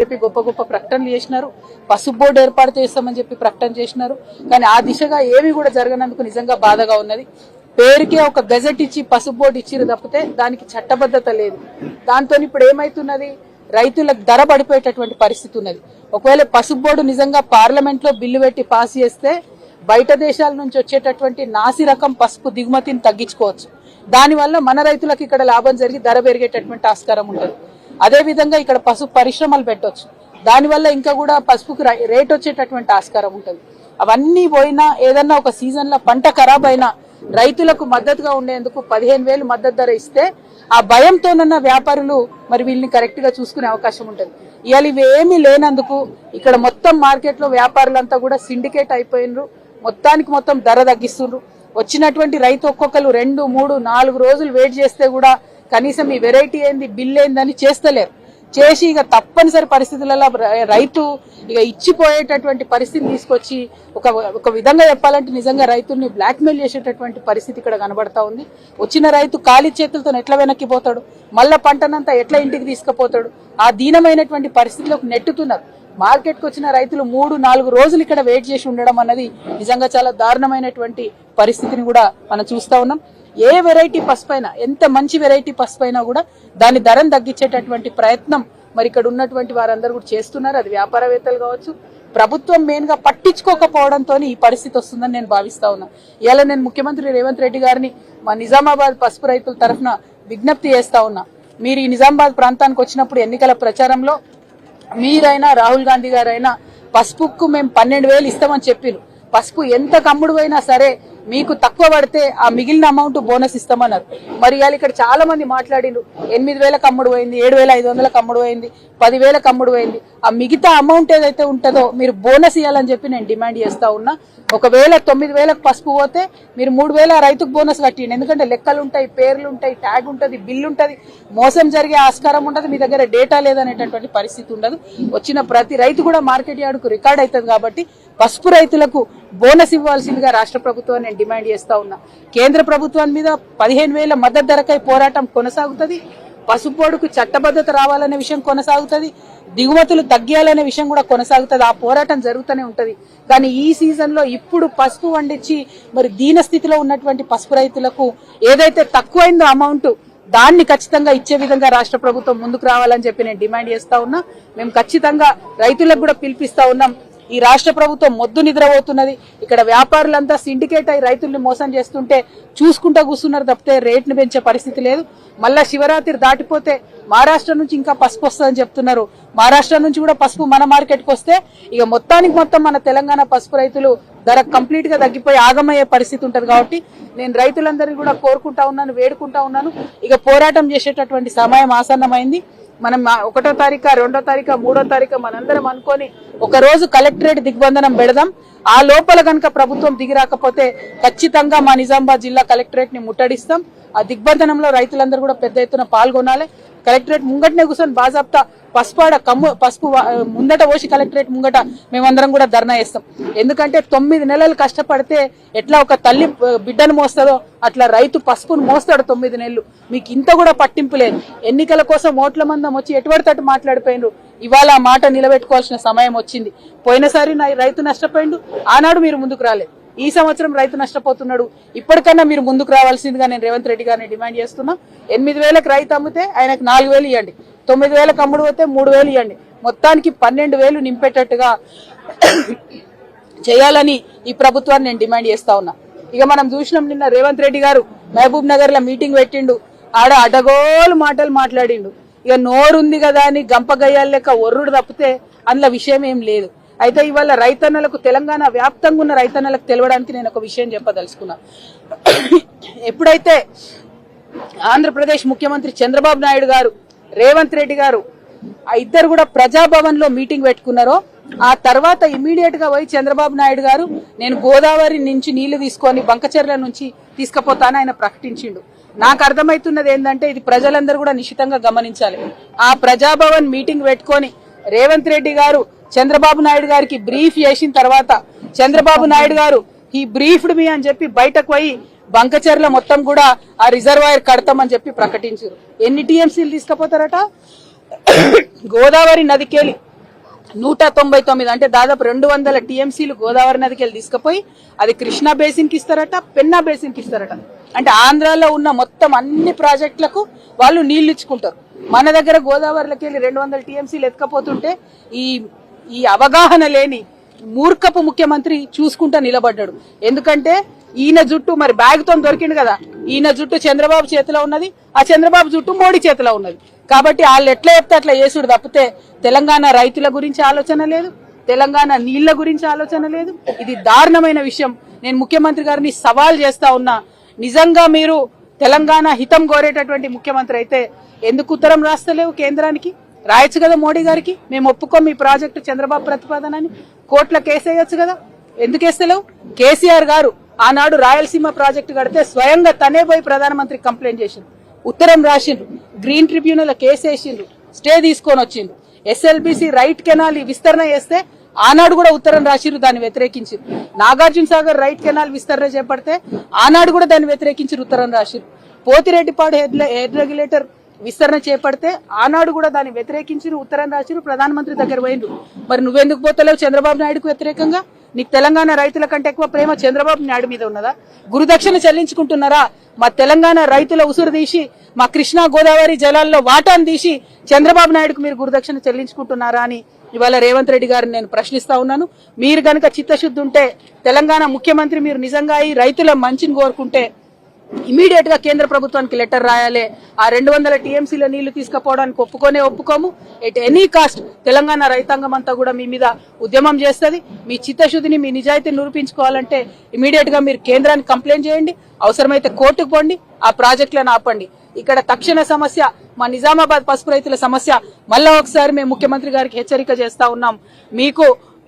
చెప్పి గొప్ప గొప్ప ప్రకటనలు చేసినారు. పసుపు బోర్డు ఏర్పాటు చేస్తామని చెప్పి ప్రకటన చేసినారు. కానీ ఆ దిశగా ఏమి కూడా జరగనందుకు నిజంగా బాధగా ఉన్నది. పేరుకే ఒక గెజెట్ ఇచ్చి పసుపు బోర్డు ఇచ్చిరు తప్పితే దానికి చట్టబద్ధత లేదు. దాంతో ఇప్పుడు ఏమైతున్నది, రైతులకు ధర పడిపోయేటటువంటి పరిస్థితి ఉన్నది. ఒకవేళ పసుపు బోర్డు నిజంగా పార్లమెంట్ లో బిల్లు పెట్టి పాస్ చేస్తే బయట దేశాల నుంచి వచ్చేటటువంటి నాసి రకం పసుపు దిగుమతిని తగ్గించుకోవచ్చు. దానివల్ల మన రైతులకు ఇక్కడ లాభం జరిగి ధర పెరిగేటటువంటి ఆస్కారం ఉంటుంది. అదే విధంగా ఇక్కడ పసుపు పరిశ్రమలు పెట్టవచ్చు. దానివల్ల ఇంకా కూడా పసుపుకు రేట్ వచ్చేటటువంటి ఆస్కారం ఉంటుంది. అవన్నీ పోయినా ఏదన్నా ఒక సీజన్ లో పంట ఖరాబ్ అయినా రైతులకు మద్దతుగా ఉండేందుకు 15,000 మద్దతు ధర ఇస్తే ఆ భయంతోనన్న వ్యాపారులు మరి వీళ్ళని కరెక్ట్ గా చూసుకునే అవకాశం ఉంటుంది. ఇవాళ ఇవేమీ లేనందుకు ఇక్కడ మొత్తం మార్కెట్ లో వ్యాపారులంతా కూడా సిండికేట్ అయిపోయినరు. మొత్తానికి మొత్తం ధర తగ్గిస్తున్నారు. వచ్చినటువంటి రైతు ఒక్కొక్కరు 2, 3, 4 రోజులు వెయిట్ చేస్తే కూడా కనీసం ఈ వెరైటీ ఏంది, బిల్ ఏందని చేస్తలేరు. చేసి ఇక తప్పనిసరి పరిస్థితులలో రైతు ఇక ఇచ్చిపోయేటటువంటి పరిస్థితి తీసుకొచ్చి ఒక విధంగా చెప్పాలంటే నిజంగా రైతుల్ని బ్లాక్మెయిల్ చేసేటటువంటి పరిస్థితి ఇక్కడ కనబడతా ఉంది. వచ్చిన రైతు ఖాళీ చేతులతో ఎట్లా వెనక్కిపోతాడు, మళ్ళా పంటనంతా ఎట్లా ఇంటికి తీసుకుపోతాడు, ఆ దీనమైనటువంటి పరిస్థితిలోకి నెట్టుతున్నారు. మార్కెట్కి వచ్చిన రైతులు 3, 4 రోజులు ఇక్కడ వెయిట్ చేసి ఉండడం అన్నది నిజంగా చాలా దారుణమైనటువంటి పరిస్థితిని కూడా మనం చూస్తా ఉన్నాం. ఏ వెరైటీ పసుపు అయినా, ఎంత మంచి వెరైటీ పసుపు అయినా కూడా దాని ధరను తగ్గించేటటువంటి ప్రయత్నం మరి ఇక్కడ ఉన్నటువంటి వారందరూ కూడా చేస్తున్నారు. అది వ్యాపారవేత్తలు కావచ్చు, ప్రభుత్వం మెయిన్ గా పట్టించుకోకపోవడంతో ఈ పరిస్థితి వస్తుందని నేను భావిస్తా ఉన్నా. ఇవాళ నేను ముఖ్యమంత్రి రేవంత్ రెడ్డి గారిని మా నిజామాబాద్ పసుపు రైతుల తరఫున విజ్ఞప్తి చేస్తా ఉన్నా. మీరు ఈ నిజామాబాద్ ప్రాంతానికి వచ్చినప్పుడు ఎన్నికల ప్రచారంలో మీరైనా రాహుల్ గాంధీ గారైనా పసుపుకు మేము 12,000 ఇస్తామని చెప్పారు. పసుపు ఎంత కమ్ముడు అయినా సరే మీకు తక్కువ పడితే ఆ మిగిలిన అమౌంట్ బోనస్ ఇస్తామన్నారు. మరి ఇవాళ ఇక్కడ చాలా మంది మాట్లాడిండ్రు 8,000 కమ్ముడు అయింది, 7,500 కమ్ముడు అయింది, 10,000 కమ్ముడు అయింది. ఆ మిగతా అమౌంట్ ఏదైతే ఉంటుందో మీరు బోనస్ ఇవ్వాలని చెప్పి నేను డిమాండ్ చేస్తా ఉన్నా. ఒకవేళ 9,000 పసుపు పోతే మీరు 3,000 రైతుకు బోనస్ కట్టిండి. ఎందుకంటే లెక్కలు ఉంటాయి, పేర్లు ఉంటాయి, ట్యాగ్ ఉంటుంది, బిల్లు ఉంటుంది, మోసం జరిగే ఆస్కారం ఉంటుంది. మీ దగ్గర డేటా లేదనేటటువంటి పరిస్థితి ఉండదు. వచ్చిన ప్రతి రైతు కూడా మార్కెట్ యార్డుకు రికార్డ్ అవుతుంది. కాబట్టి పసుపు రైతులకు బోనస్ ఇవ్వాల్సిందిగా రాష్ట్ర ప్రభుత్వాన్ని నేను డిమాండ్ చేస్తా ఉన్నా. కేంద్ర ప్రభుత్వాన్ని మీద 15,000 మద్దతు ధరకై పోరాటం కొనసాగుతుంది. పసుపు బోర్డుకు చట్టబద్ధత రావాలనే విషయం కొనసాగుతుంది. దిగుమతులు తగ్గాలనే విషయం కూడా కొనసాగుతుంది. ఆ పోరాటం జరుగుతూనే ఉంటది. కానీ ఈ సీజన్ లో ఇప్పుడు పసుపు వండించి మరి దీన స్థితిలో ఉన్నటువంటి పసుపు రైతులకు ఏదైతే తక్కువైందో అమౌంట్ దాన్ని ఖచ్చితంగా ఇచ్చే విధంగా రాష్ట్ర ప్రభుత్వం ముందుకు రావాలని చెప్పి నేను డిమాండ్ చేస్తా ఉన్నా. మేము ఖచ్చితంగా రైతులకు కూడా పిలిపిస్తా ఉన్నాం. ఈ రాష్ట్ర ప్రభుత్వం మొద్దు నిద్రపోతున్నది. ఇక్కడ వ్యాపారులంతా సిండికేట్ అయి రైతుల్ని మోసం చేస్తుంటే చూసుకుంటా కూర్చున్నారు తప్పితే రేట్ను పెంచే పరిస్థితి లేదు. మళ్ళా శివరాత్రి దాటిపోతే మహారాష్ట్ర నుంచి ఇంకా పసుపు వస్తుందని చెప్తున్నారు. మహారాష్ట్ర నుంచి కూడా పసుపు మన మార్కెట్కి వస్తే ఇక మొత్తానికి మొత్తం మన తెలంగాణ పసుపు రైతులు ధర కంప్లీట్ గా తగ్గిపోయి ఆగమయ్యే పరిస్థితి ఉంటది. కాబట్టి నేను రైతులందరినీ కూడా కోరుకుంటా ఉన్నాను, వేడుకుంటా ఉన్నాను. ఇక పోరాటం చేసేటటువంటి సమయం ఆసన్నమైంది. మనం 1వ తారీఖు, 2వ తారీఖు, 3వ తారీఖు మనందరం అనుకొని ఒక రోజు కలెక్టరేట్ దిగ్బంధనం పెడదాం. ఆ లోపల కనుక ప్రభుత్వం దిగి రాకపోతే ఖచ్చితంగా మా నిజామాబాద్ జిల్లా కలెక్టరేట్ ని ముట్టడిస్తాం. ఆ దిగ్బంధనంలో రైతులందరూ కూడా పెద్ద ఎత్తున పాల్గొనాలి. కలెక్టరేట్ ముంగటనే కూర్చొని బాజాప్తా పసుపు ముందట పోసి కలెక్టరేట్ ముంగట మేమందరం కూడా ధర్నా చేస్తాం. ఎందుకంటే 9 నెలలు కష్టపడితే ఎట్లా ఒక తల్లి బిడ్డను మోస్తుందో అట్లా రైతు పసుపును మోస్తాడు 9 నెలలు. మీకు ఇంత కూడా పట్టింపు లేదు. ఎన్నికల కోసం ఓట్ల మందం వచ్చి ఎటువడితట్టు మాట్లాడిపోయినరు. ఇవాళ ఆ మాట నిలబెట్టుకోవాల్సిన సమయం వచ్చింది. పోయినసారి రైతు నష్టపోయిండు, ఆనాడు మీరు ముందుకు రాలేదు. ఈ సంవత్సరం రైతు నష్టపోతున్నాడు. ఇప్పటికన్నా మీరు ముందుకు రావాల్సిందిగా నేను రేవంత్ రెడ్డి గారిని డిమాండ్ చేస్తున్నా. 8,000 రైతు అమ్మితే ఆయనకు 4,000 ఇవ్వండి, 9,000 అమ్ముడు పోతే 3,000 ఇవ్వండి. మొత్తానికి 12,000 నింపేటట్టుగా చేయాలని ఈ ప్రభుత్వాన్ని నేను డిమాండ్ చేస్తా ఉన్నా. ఇక మనం చూసినాం నిన్న రేవంత్ రెడ్డి గారు మహబూబ్ నగర్ లో మీటింగ్ పెట్టిండు. ఆడ అడగోలు మాటలు మాట్లాడిండు. ఇక నోరుంది కదా అని గంపగయ్యాల లెక్క ఒర్రుడు తప్పితే అందులో విషయం ఏం లేదు. అయితే ఇవాళ రైతన్నలకు, తెలంగాణ వ్యాప్తంగా ఉన్న రైతన్నలకు తెలవడానికి నేను ఒక విషయం చెప్పదలుచుకున్నా. ఎప్పుడైతే ఆంధ్రప్రదేశ్ ముఖ్యమంత్రి చంద్రబాబు నాయుడు గారు, రేవంత్ రెడ్డి గారు ఆ ఇద్దరు కూడా ప్రజాభవన్ లో మీటింగ్ పెట్టుకున్నారో ఆ తర్వాత ఇమీడియట్ గా పోయి చంద్రబాబు నాయుడు గారు నేను గోదావరి నుంచి నీళ్లు తీసుకొని బంకచెర్ల నుంచి తీసుకుపోతానని ఆయన ప్రకటించిండు. నాకు అర్థమవుతున్నది ఏంటంటే ఇది ప్రజలందరూ కూడా నిశితంగా గమనించాలి. ఆ ప్రజాభవన్ మీటింగ్ పెట్టుకొని రేవంత్ రెడ్డి గారు చంద్రబాబు నాయుడు గారికి బ్రీఫ్ చేసిన తర్వాత చంద్రబాబు నాయుడు గారు ఈ బ్రీఫ్డ్ మీ అని చెప్పి బయటకు పోయి బంకచెర్ల మొత్తం కూడా ఆ రిజర్వాయర్ కడతామని చెప్పి ప్రకటించారు. ఎన్ని టీఎంసీలు తీసుకుపోతారట? గోదావరి నదికెళ్ళి 199 అంటే దాదాపు 200 టీఎంసీలు గోదావరి నదికి వెళ్ళి తీసుకుపోయి అది కృష్ణా బేసిన్ కి ఇస్తారట, పెన్నా బేసిన్ కి ఇస్తారట. అంటే ఆంధ్రాలో ఉన్న మొత్తం అన్ని ప్రాజెక్టులకు వాళ్ళు నీళ్లు ఇచ్చుకుంటారు. మన దగ్గర గోదావరిలోకి వెళ్ళి 200 టీఎంసీలు ఎత్తుకపోతుంటే ఈ అవగాహన లేని మూర్ఖపు ముఖ్యమంత్రి చూసుకుంటా నిలబడ్డాడు. ఎందుకంటే ఈయన జుట్టు మరి బ్యాగ్ తో దొరికింది కదా, ఈయన జుట్టు చంద్రబాబు చేతిలో ఉన్నది, ఆ చంద్రబాబు జుట్టు మోడీ చేతిలో ఉన్నది. కాబట్టి వాళ్ళు ఎట్లా చెప్తే అట్లా చేసుడు తప్పితే తెలంగాణ రైతుల గురించి ఆలోచన లేదు, తెలంగాణ నీళ్ల గురించి ఆలోచన లేదు. ఇది దారుణమైన విషయం. నేను ముఖ్యమంత్రి గారిని సవాల్ చేస్తా ఉన్నా, నిజంగా మీరు తెలంగాణ హితం కోరేటటువంటి ముఖ్యమంత్రి అయితే ఎందుకు ఉత్తరం రాస్తలేవు కేంద్రానికి? రాయొచ్చు కదా మోడీ గారికి, మేము ఒప్పుకోం ఈ ప్రాజెక్టు చంద్రబాబు ప్రతిపాదనని, కోర్టులో కేసేయచ్చు కదా, ఎందుకు వేస్తలేవు? కేసీఆర్ గారు ఆనాడు రాయలసీమ ప్రాజెక్టు కడితే స్వయంగా తనే పోయి ప్రధానమంత్రికి కంప్లైంట్ చేసిండు, ఉత్తరం రాసిండ్రు, గ్రీన్ ట్రిబ్యునల్ కేసేసిండ్రు, స్టే తీసుకొని వచ్చిండ్రు. ఎస్ఎల్బిసి రైట్ కెనాల్ విస్తరణ చేస్తే ఆనాడు కూడా ఉత్తరం రాసిరు, దాన్ని వ్యతిరేకించారు. నాగార్జున సాగర్ రైట్ కెనాల్ విస్తరణ చేపడితే ఆనాడు కూడా దాన్ని వ్యతిరేకించారు, ఉత్తరం రాసిరు. పోతిరెడ్డిపాడు హెడ్ రెగ్యులేటర్ విస్తరణ చేపడితే ఆనాడు కూడా దాన్ని వ్యతిరేకించి ఉత్తరం రాసిరు, ప్రధానమంత్రి దగ్గర పోయిండ్రు. మరి నువ్వెందుకు పోతలేవు చంద్రబాబు నాయుడుకు వ్యతిరేకంగా? నీకు తెలంగాణ రైతుల కంటే ఎక్కువ ప్రేమ చంద్రబాబు నాయుడు మీద ఉన్నదా? గురుదక్షిణ చెల్లించుకుంటున్నారా? మా తెలంగాణ రైతుల ఉసురు తీసి మా కృష్ణా గోదావరి జలాల్లో వాటాను తీసి చంద్రబాబు నాయుడుకు మీరు గురుదక్షిణ చెల్లించుకుంటున్నారా అని ఇవాళ రేవంత్ రెడ్డి గారిని నేను ప్రశ్నిస్తా ఉన్నాను. మీరు గనక చిత్తశుద్ధి ఉంటే, తెలంగాణ ముఖ్యమంత్రి మీరు నిజంగా ఈ రైతుల మంచిని కోరుకుంటే ఇమీడియట్ గా కేంద్ర ప్రభుత్వానికి లెటర్ రాయాలి. ఆ 200 టీఎంసీల నీళ్లు తీసుకుపోవడానికి ఒప్పుకోము. ఎట్ ఎనీ కాస్ట్ తెలంగాణ రైతాంగం అంతా కూడా మీ మీద ఉద్యమం చేస్తుంది. మీ చిత్తశుద్ధిని, మీ నిజాయితీని నిరూపించుకోవాలంటే ఇమీడియట్ గా మీరు కేంద్రానికి కంప్లైంట్ చేయండి, అవసరమైతే కోర్టుకు పోండి, ఆ ప్రాజెక్టులను ఆపండి. ఇక్కడ తక్షణ సమస్య మా నిజామాబాద్ పసుపు రైతుల సమస్య. మళ్ళా ఒకసారి మేము ముఖ్యమంత్రి గారికి హెచ్చరిక చేస్తా ఉన్నాం,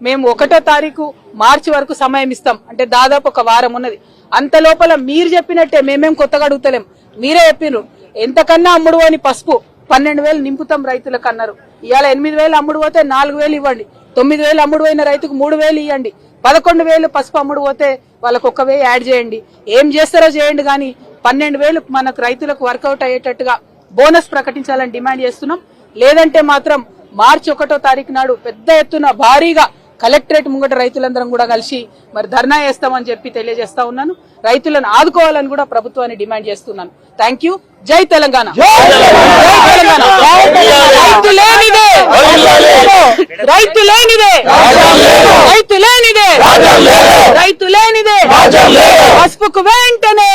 మేము 1వ తారీఖు మార్చి వరకు సమయం ఇస్తాం, అంటే దాదాపు ఒక వారం ఉన్నది. అంత లోపల మీరు చెప్పినట్టే, మేమేం కొత్తగా అడుగుతలేం, మీరే చెప్పినారు ఎంతకన్నా అమ్ముడు అని పసుపు 12,000 నింపుతాం రైతులకు అన్నారు. ఇవాళ 8,000 అమ్ముడు పోతే 4,000 ఇవ్వండి, 9,000 అమ్ముడు అయిన రైతుకు 3,000 ఇవ్వండి, 11,000 పసుపు అమ్ముడు పోతే వాళ్ళకు 1,000 యాడ్ చేయండి. ఏం చేస్తారో చేయండి, కానీ 12,000 మనకు రైతులకు వర్కౌట్ అయ్యేటట్టుగా బోనస్ ప్రకటించాలని డిమాండ్ చేస్తున్నాం. లేదంటే మాత్రం మార్చి 1వ తారీఖు నాడు పెద్ద ఎత్తున భారీగా కలెక్టరేట్ ముంగట రైతులందరం కూడా కలిసి మరి ధర్నా చేస్తామని చెప్పి తెలియజేస్తా ఉన్నాను. రైతులను ఆదుకోవాలని కూడా ప్రభుత్వాన్ని డిమాండ్ చేస్తున్నాను. Thank you. జై తెలంగాణ. రైతులేనిదే పసుపుకు వెంటనే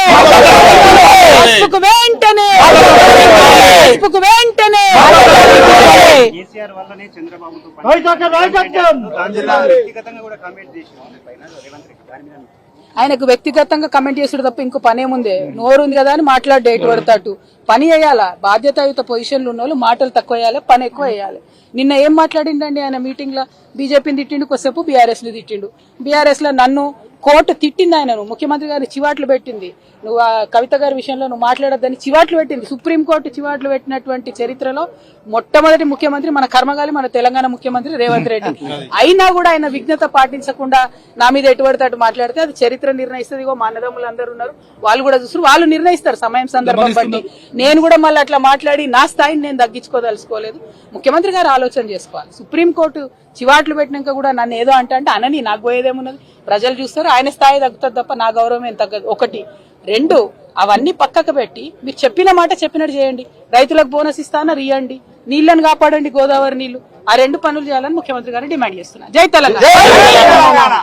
ఆయనకు వ్యక్తిగతంగా కమెంట్ చేసుడు తప్ప ఇంకో పనేముంది? నోరు ఉంది కదా అని మాట్లాడే ఎటు పడతాటు పని వేయాలా. బాధ్యతాయుత పొజిషన్లు ఉన్న వాళ్ళు మాటలు తక్కువ వేయాలి, పని ఎక్కువ వేయాలి. నిన్న ఏం మాట్లాడిండండి ఆయన మీటింగ్ లో? బీజేపీని తిట్టిండు, కొద్దిసేపు బీఆర్ఎస్ ని తిట్టిండు. బీఆర్ఎస్ లో నన్ను కోర్టు తిట్టింది, ఆయనను ముఖ్యమంత్రి గారిని చివాట్లు పెట్టింది. నువ్వు ఆ కవిత గారి విషయంలో నువ్వు మాట్లాడొద్దని చివాట్లు పెట్టింది. సుప్రీంకోర్టు చివాట్లు పెట్టినటువంటి చరిత్రలో మొట్టమొదటి ముఖ్యమంత్రి మన కర్మగాలి, మన తెలంగాణ ముఖ్యమంత్రి రేవంత్ రెడ్డి. అయినా కూడా ఆయన విఘ్నత పాటించకుండా నా మీద ఎటువంటి అటు మాట్లాడితే అది చరిత్ర నిర్ణయిస్తుంది. ఇగో మా అన్నదమ్ములు అందరూ ఉన్నారు, వాళ్ళు కూడా చూస్తారు, వాళ్ళు నిర్ణయిస్తారు సమయం సందర్భం బట్టి. నేను కూడా మళ్ళీ అట్లా మాట్లాడి నా స్థాయిని నేను తగ్గించుకోదలుచుకోలేదు. ముఖ్యమంత్రి గారు ఆలోచన చేసుకోవాలి. సుప్రీంకోర్టు చివాట్లు పెట్టినాక కూడా నన్ను ఏదో అంటే అనని, నాకు పోయేదేమున్నది? ప్రజలు చూస్తారు, ఆయన స్థాయి తగ్గుతుంది తప్ప నా గౌరవం ఏం తగ్గదు. 1, 2 అవన్నీ పక్కకు పెట్టి మీరు చెప్పిన మాట చెప్పినట్టు చేయండి. రైతులకు బోనస్ ఇస్తానని ఇవ్వండి, నీళ్లను కాపాడండి, గోదావరి నీళ్లు. ఆ 2 పనులు చేయాలని ముఖ్యమంత్రి గారిని డిమాండ్ చేస్తున్నారు. జై తెలంగాణ.